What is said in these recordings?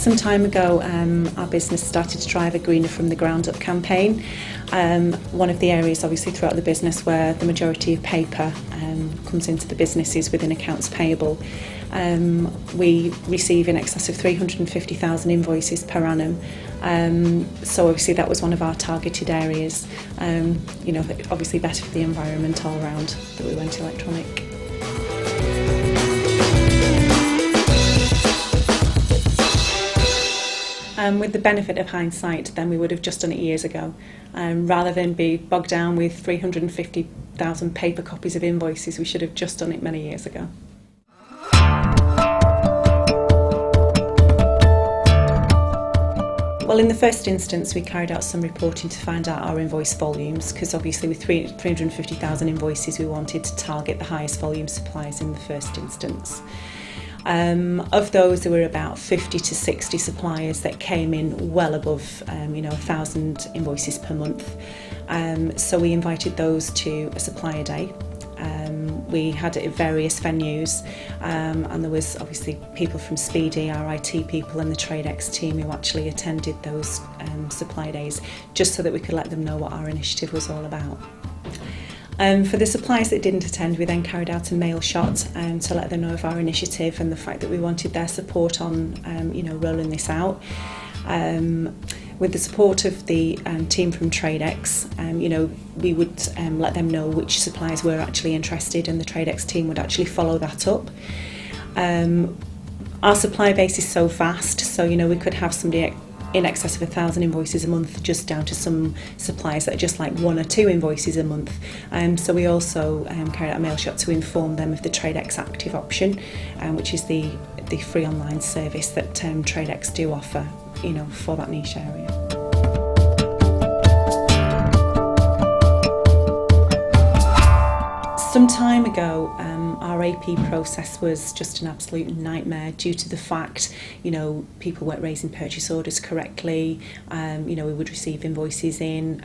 Some time ago, our business started to drive a Greener from the Ground Up campaign. One of the areas obviously throughout the business where the majority of paper comes into the business is within accounts payable. We receive in excess of 350,000 invoices per annum, so obviously that was one of our targeted areas. Obviously better for the environment all round that we went electronic. With the benefit of hindsight, then we would have just done it years ago, rather than be bogged down with 350,000 paper copies of invoices. We should have just done it many years ago. Well, in the first instance, we carried out some reporting to find out our invoice volumes, because obviously with 350,000 invoices, we wanted to target the highest volume suppliers in the first instance. Of those, there were about 50 to 60 suppliers that came in well above 1,000 invoices per month. So we invited those to a supplier day. We had it at various venues, and there was obviously people from Speedy, our IT people, and the Tradex team who actually attended those supplier days, just so that we could let them know what our initiative was all about. For the suppliers that didn't attend, we then carried out a mail shot to let them know of our initiative and the fact that we wanted their support on rolling this out. With the support of the team from Tradex, we would let them know which suppliers were actually interested, and the Tradex team would actually follow that up. Our supplier base is so vast, so we could have somebody in excess of 1,000 invoices a month, just down to some suppliers that are just like 1 or 2 invoices a month. So we also carried out a mail shot to inform them of the Tradex Active option, which is the free online service that Tradex do offer, for that niche area. Some time ago, our AP process was just an absolute nightmare due to the fact, people weren't raising purchase orders correctly. We would receive invoices in,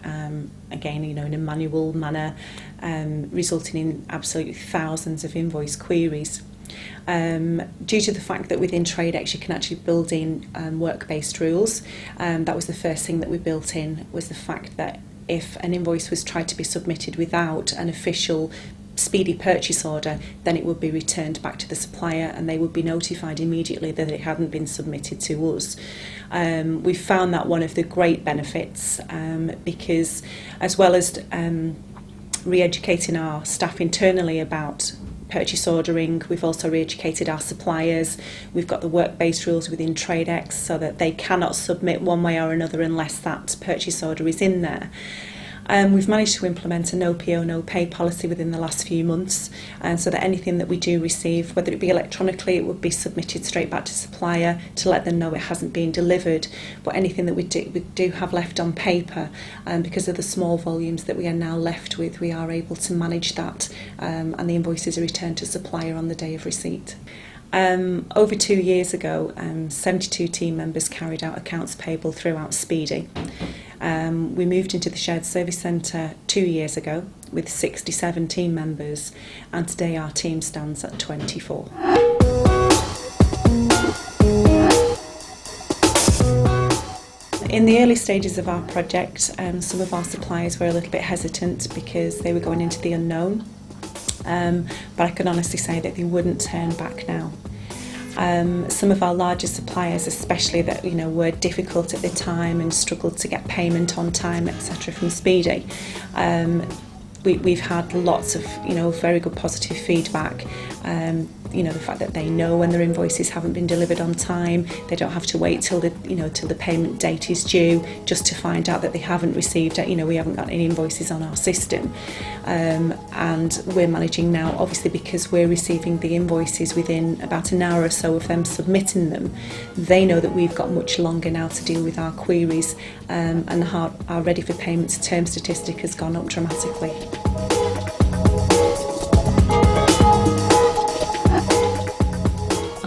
again, in a manual manner, resulting in absolutely thousands of invoice queries. Due to the fact that within Tradex you can actually build in work-based rules, that was the first thing that we built in, was the fact that if an invoice was tried to be submitted without an official Speedy purchase order, then it would be returned back to the supplier and they would be notified immediately that it hadn't been submitted to us. We found that one of the great benefits, because as well as re-educating our staff internally about purchase ordering, we've also re-educated our suppliers. We've got the work-based rules within Tradex so that they cannot submit one way or another unless that purchase order is in there. We've managed to implement a no PO, no pay policy within the last few months, so that anything that we do receive, whether it be electronically, it would be submitted straight back to supplier to let them know it hasn't been delivered. But anything that we do have left on paper, because of the small volumes that we are now left with, we are able to manage that, and the invoices are returned to supplier on the day of receipt. Over 2 years ago, 72 team members carried out accounts payable throughout Speedy. We moved into the shared service centre 2 years ago with 67 team members, and today our team stands at 24. In the early stages of our project, some of our suppliers were a little bit hesitant because they were going into the unknown, but I can honestly say that they wouldn't turn back now. Some of our larger suppliers, especially that were difficult at the time and struggled to get payment on time, etc., from Speedy, we've had lots of very good positive feedback. The fact that they know when their invoices haven't been delivered on time, they don't have to wait till the payment date is due just to find out that they haven't received it. We haven't got any invoices on our system, and we're managing now, obviously because we're receiving the invoices within about an hour or so of them submitting them. They know that we've got much longer now to deal with our queries, and our ready for payments term statistic has gone up dramatically.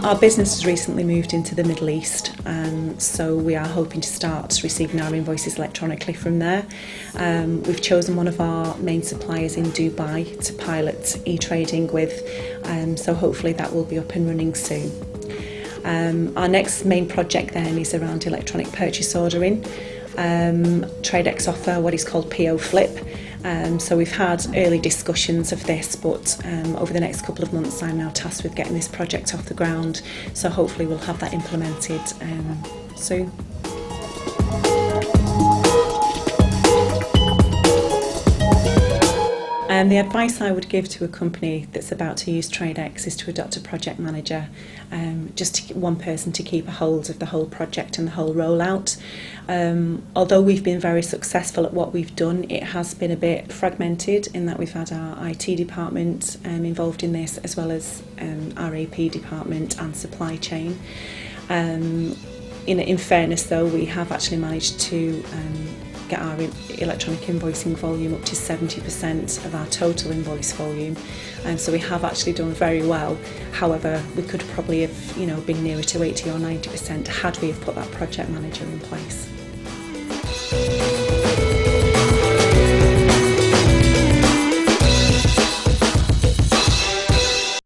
Our business has recently moved into the Middle East, so we are hoping to start receiving our invoices electronically from there. We've chosen one of our main suppliers in Dubai to pilot e-trading with, so hopefully that will be up and running soon. Our next main project then is around electronic purchase ordering. Tradex offer what is called PO Flip. So we've had early discussions of this, but over the next couple of months I'm now tasked with getting this project off the ground, so hopefully we'll have that implemented soon. The advice I would give to a company that's about to use Tradex is to adopt a project manager, just one person to keep a hold of the whole project and the whole rollout. Although we've been very successful at what we've done, it has been a bit fragmented in that we've had our IT department involved in this, as well as our AP department and supply chain. In fairness though, we have actually managed to get our electronic invoicing volume up to 70% of our total invoice volume, and so we have actually done very well. However, we could probably have been nearer to 80 or 90% had we have put that project manager in place.